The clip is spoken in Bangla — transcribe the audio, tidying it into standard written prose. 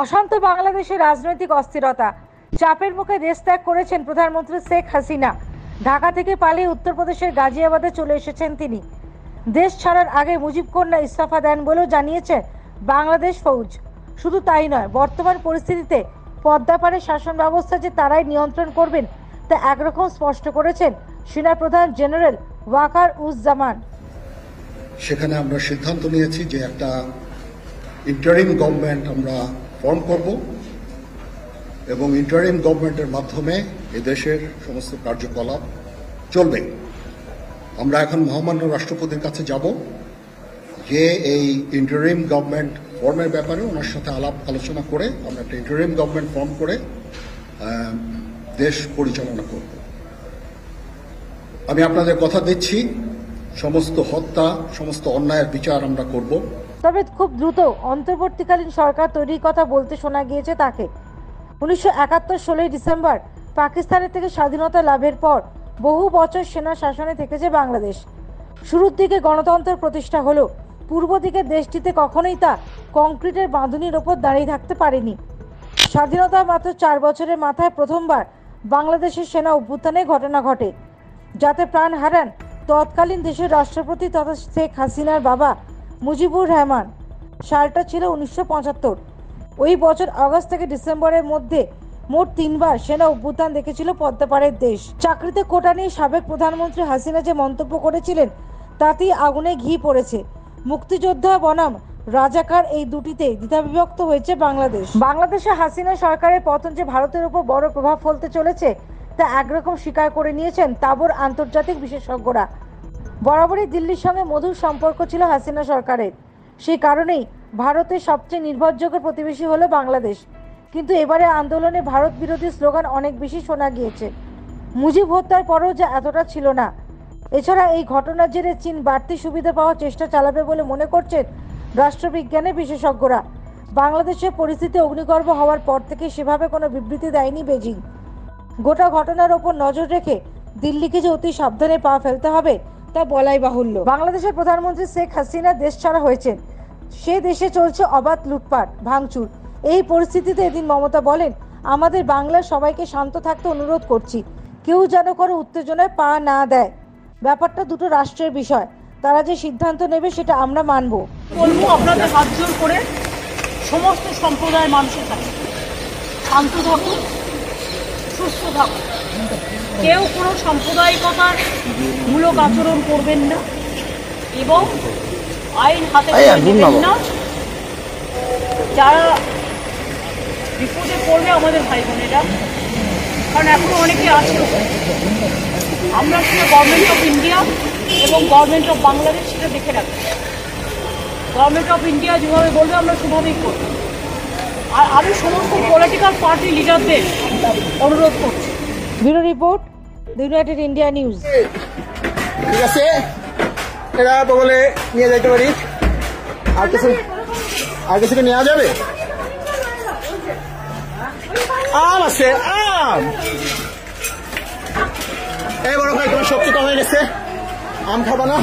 অশান্ত বাংলাদেশের রাজনৈতিক অস্থিরতা, চাপের মুখে দেশ ত্যাগ করেছেন প্রধানমন্ত্রী শেখ হাসিনা। ঢাকা থেকে পালিয়ে উত্তরপ্রদেশের গাজিয়াবাদে চলে এসেছেন তিনি। দেশ ছাড়ার আগে মুজিব কন্যা ইস্তফা দেন বলেও জানিয়েছে বাংলাদেশ ফৌজ। শুধু তাই নয়, বর্তমান পরিস্থিতিতে পদ্মাপাড়ে শাসন ব্যবস্থা যে তারাই নিয়ন্ত্রণ করবেন তা একরকম স্পষ্ট করেছেন সেনাপ্রধান জেনারেল ওয়াকার উজ্জামান। সেখানে আমরা সিদ্ধান্ত নিয়েছি যে একটা ইন্টারিম গভর্নমেন্ট আমরা ফর্ম করব এবং ইন্টারিম গভর্নমেন্টের মাধ্যমে এদেশের সমস্ত কার্যকলাপ চলবে। আমরা এখন মহামান্য রাষ্ট্রপতির কাছে যাব যে এই ইন্টারিম গভর্নমেন্ট ফর্মের ব্যাপারে ওনার সাথে আলাপ আলোচনা করে আমরা একটা ইন্টারিম গভর্নমেন্ট ফর্ম করে দেশ পরিচালনা করব। আমি আপনাদের কথা দিচ্ছি, সমস্ত হত্যা, সমস্ত অন্যায়ের বিচার আমরা করব। তবে খুব দ্রুত অন্তর্বর্তীকালীন সরকার তৈরির কথা বলতে শোনা গিয়েছে তাকে। 1971 16 ডিসেম্বর পাকিস্তানের থেকে স্বাধীনতা লাভের পর বহু বছর সেনা শাসনে থেকেছে বাংলাদেশ। শুরুর দিকে গণতন্ত্র প্রতিষ্ঠা হলো, পূর্ব দিকে দেশটিতে কখনোই তা কংক্রিটের বাঁধুনির ওপর দাঁড়িয়ে থাকতে পারেনি। স্বাধীনতা মাত্র 4 বছরের মাথায় প্রথমবার বাংলাদেশের সেনা অভ্যুত্থানের ঘটনা ঘটে, যাতে প্রাণ হারান তৎকালীন দেশের রাষ্ট্রপতি তথা শেখ হাসিনার বাবা মুজিবুর রহমান। সালটা ছিল 1975। ওই বছর আগস্ট থেকে ডিসেম্বরের মধ্যে মোট 3 বার সেনা অভ্যুত্থান দেখেছিল পদ্মাপাড়ের দেশ। চাকরিতে কোটা নিয়ে সাবেক প্রধানমন্ত্রী হাসিনা যে মন্তব্য করেছিলেন তাতেই আগুনে ঘি পড়েছে। মুক্তিযোদ্ধা বনাম রাজাকার এই দুটিতে দ্বিধাবিভক্ত হয়েছে বাংলাদেশ। বাংলাদেশে হাসিনা সরকারের পতন যে ভারতের উপর বড় প্রভাব ফেলতে চলেছে তা একরকম স্বীকার করে নিয়েছেন তাবর আন্তর্জাতিক বিশেষজ্ঞরা। বরাবরই দিল্লির সঙ্গে মধুর সম্পর্ক ছিল হাসিনা সরকারের, সেই কারণেই ভারতের সবচেয়ে নির্ভরযোগ্য প্রতিবেশী হলো বাংলাদেশ। কিন্তু এবারে আন্দোলনে ভারত বিরোধী স্লোগান অনেক বেশি শোনা গিয়েছে। মুজিব হত্যার পরেও যা এতটা ছিল না। এছাড়া এই ঘটনার জেরে চীন বাড়তি সুবিধা পাওয়ার চেষ্টা চালাবে বলে মনে করছেন রাষ্ট্রবিজ্ঞানের বিশেষজ্ঞরা। বাংলাদেশের পরিস্থিতি অগ্নিগর্ভ হওয়ার পর থেকে সেভাবে কোনো বিবৃতি দেয়নি বেজিং। গোটা ঘটনার ওপর নজর রেখে দিল্লিকে যে অতি সাবধানে পা ফেলতে হবে তা বলাই বাহুল্য। বাংলাদেশের প্রধানমন্ত্রী শেখ হাসিনা দেশ ছাড়া হয়েছেন, সে দেশে চলছে অবাধ লুটপাট ভাঙচুর। এই পরিস্থিতিতে এদিন মমতা বলেন, আমাদের বাংলার সবাইকে শান্ত থাকতে অনুরোধ করছি, কেউ যেন কোনো উত্তেজনায় পা না দেয়। ব্যাপারটা দুটো রাষ্ট্রের বিষয়, তারা যে সিদ্ধান্ত নেবে সেটা আমরা মানব। বলবো আপনাদের হাত জোর করে সমস্ত সম্প্রদায়ের মানুষের কাছে শান্ত থাকুন, সুস্থ থাকুন, কেউ কোনো সাম্প্রদায়িকতার মূলক আচরণ করবেন না এবং আইন হাতে নেবেন না। যারা বিপদে পড়বে আমাদের ভাই বোনেরা, কারণ এখনো অনেকে আছে। আমরা সেটা গভর্নমেন্ট অফ ইন্ডিয়া এবং গভর্নমেন্ট অফ বাংলাদেশ সেটা দেখে রাখবো। গভর্নমেন্ট অফ ইন্ডিয়া যেভাবে বলবে আমরা সেভাবেই করব। আর আমি সমস্ত পলিটিক্যাল পার্টি লিডারদের অনুরোধ করছি। Bureau report, the United India news. ঠিক আছে, এরা বলে নিয়ে যাইতে পারি। আর কিছু নেওয়া যাবে? আম আছে, আম। এই বড় ভাই, তোমার শক্তি কমে গেছে, আম খাবা না?